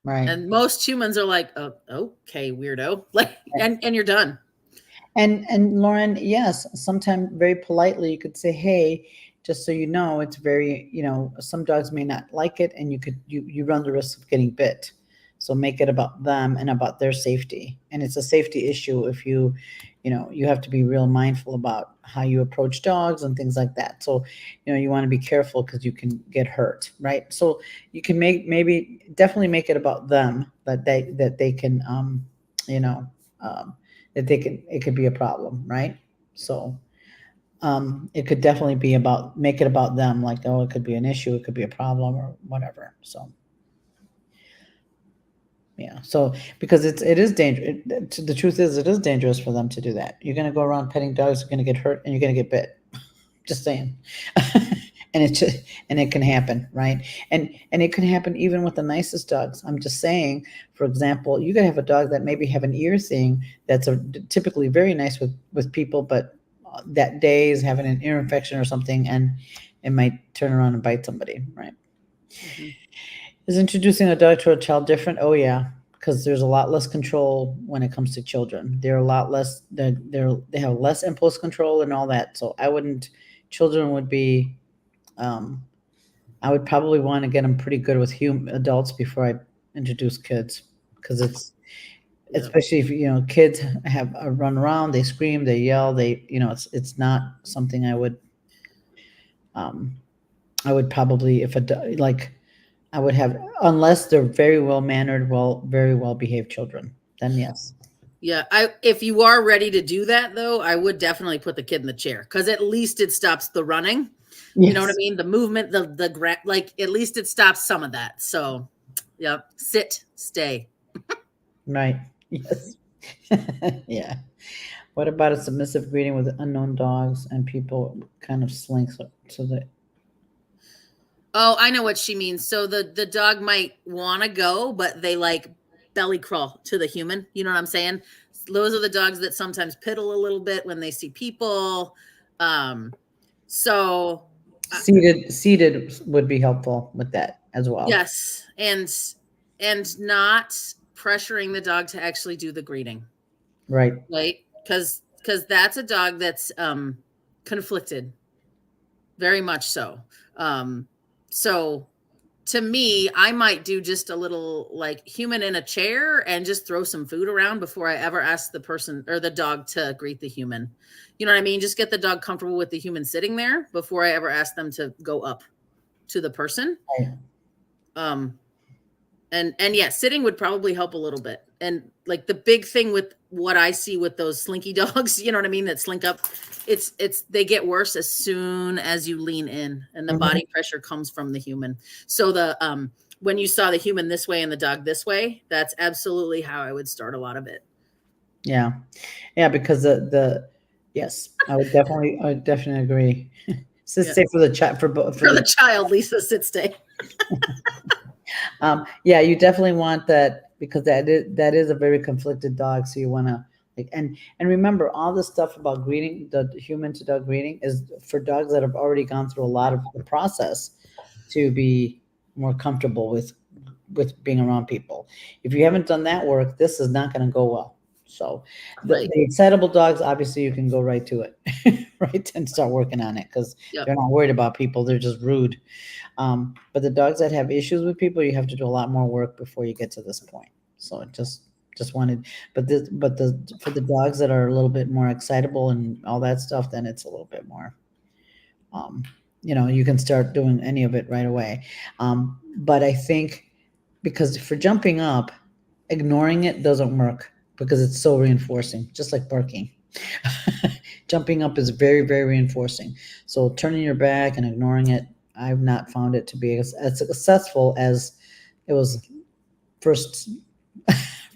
Right. And most humans are like, oh, okay, weirdo. Like, and you're done. And Lauren, yes, sometimes very politely you could say, hey, just so you know, it's very, some dogs may not like it, and you run the risk of getting bit. So make it about them and about their safety. And it's a safety issue if you have to be real mindful about how you approach dogs and things like that. So, you want to be careful because you can get hurt, right? So you can maybe definitely make it about them, that they can, you know, that it could be a problem, right? So it could definitely be make it about them, like, oh, it could be an issue, it could be a problem or whatever. So yeah, so because it is dangerous. The truth is, it is dangerous for them to do that. You're going to go around petting dogs, you're going to get hurt, and you're going to get bit. Just saying. And it can happen, right? And it can happen even with the nicest dogs. I'm just saying, for example, you could have a dog that maybe have an ear thing that's typically very nice with people, but that day is having an ear infection or something, and it might turn around and bite somebody, right? Mm-hmm. Is introducing a dog to a child different? Oh yeah, because there's a lot less control when it comes to children. They're a lot less. They have less impulse control and all that. So I wouldn't. Children would be. I would probably want to get them pretty good with adults before I introduce kids, because especially if kids have run around, they scream, they yell, it's not something I would. I would probably, if I would have, unless they're very well mannered, very well behaved children, then yes. Yeah, if you are ready to do that, though, I would definitely put the kid in the chair, because at least it stops the running. Yes. You know what I mean? The movement, like, at least it stops some of that. So, yeah, sit, stay. Right. Yes. Yeah. What about a submissive greeting with unknown dogs and people kind of slink so that? Oh, I know what she means. So the dog might want to go, but they like belly crawl to the human. You know what I'm saying? Those are the dogs that sometimes piddle a little bit when they see people. So seated would be helpful with that as well. Yes, and not pressuring the dog to actually do the greeting. Right. Right. because that's a dog that's conflicted, very much so. So to me, I might do just a little like human in a chair and just throw some food around before I ever ask the person or the dog to greet the human. You know what I mean? Just get the dog comfortable with the human sitting there before I ever ask them to go up to the person. Right. Um, and yeah, sitting would probably help a little bit. And like the big thing with what I see with those slinky dogs, you know what I mean, that slink up, it's they get worse as soon as you lean in and the Mhm. body pressure comes from the human. So the when you saw the human this way and the dog this way, that's absolutely how I would start a lot of it. Yeah. Yeah, because yes, I would definitely agree. Sit Yeah. stay for the chat for For the the child, Lisa, sit stay. yeah, you definitely want that because that is a very conflicted dog. So you want to like and remember all this stuff about greeting the human to dog greeting is for dogs that have already gone through a lot of the process to be more comfortable with being around people. If you haven't done that work, this is not going to go well. So Right. the excitable dogs, obviously, you can go right to it, right, and start working on it because Yep. they're not worried about people; they're just rude. But the dogs that have issues with people, you have to do a lot more work before you get to this point. So it just wanted, but the for the dogs that are a little bit more excitable and all that stuff, then it's a little bit more. Um, you can start doing any of it right away. But I think because for jumping up, ignoring it doesn't work because it's so reinforcing, just like barking. Jumping up is very, very reinforcing. So turning your back and ignoring it, I've not found it to be as successful as it was first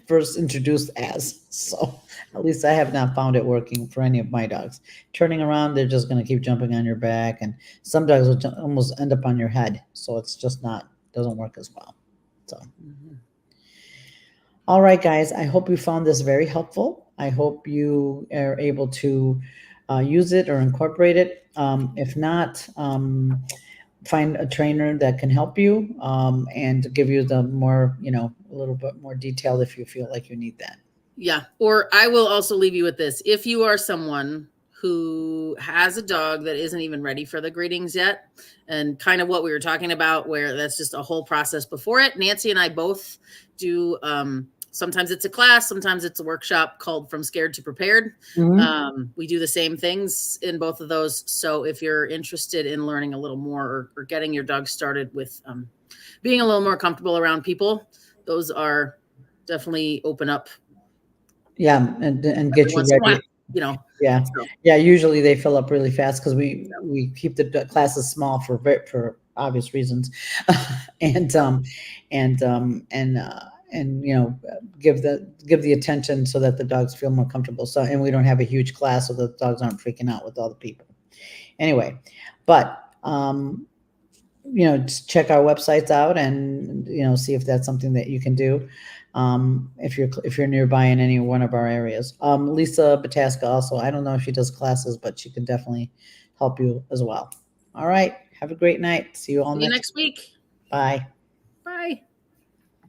first introduced as. So at least I have not found it working for any of my dogs. Turning around, they're just going to keep jumping on your back, and some dogs will almost end up on your head. So it's just not doesn't work as well. So. Mhm. All right, guys, I hope you found this very helpful. I hope you are able to use it or incorporate it. If not, find a trainer that can help you and give you the more, a little bit more detail if you feel like you need that. Yeah. Or I will also leave you with this. If you are someone who has a dog that isn't even ready for the greetings yet, and kind of what we were talking about, where that's just a whole process before it, Nancy and I both do. Sometimes it's a class, sometimes it's a workshop called From Scared to Prepared. We do the same things in both of those. So if you're interested in learning a little more or getting your dog started with being a little more comfortable around people, those are definitely open up Yeah, and every get you once in a while, ready. you know. Yeah, So, yeah. Usually they fill up really fast because yeah. we keep the classes small for obvious reasons, and and give the attention so that the dogs feel more comfortable. So and we don't have a huge class so the dogs aren't freaking out with all the people. Anyway, but just check our websites out and see if that's something that you can do if you're nearby in any one of our areas. Lisa Bataska also, I don't know if she does classes, but she can definitely help you as well. All right, have a great night. See you all See you next. next week. Bye.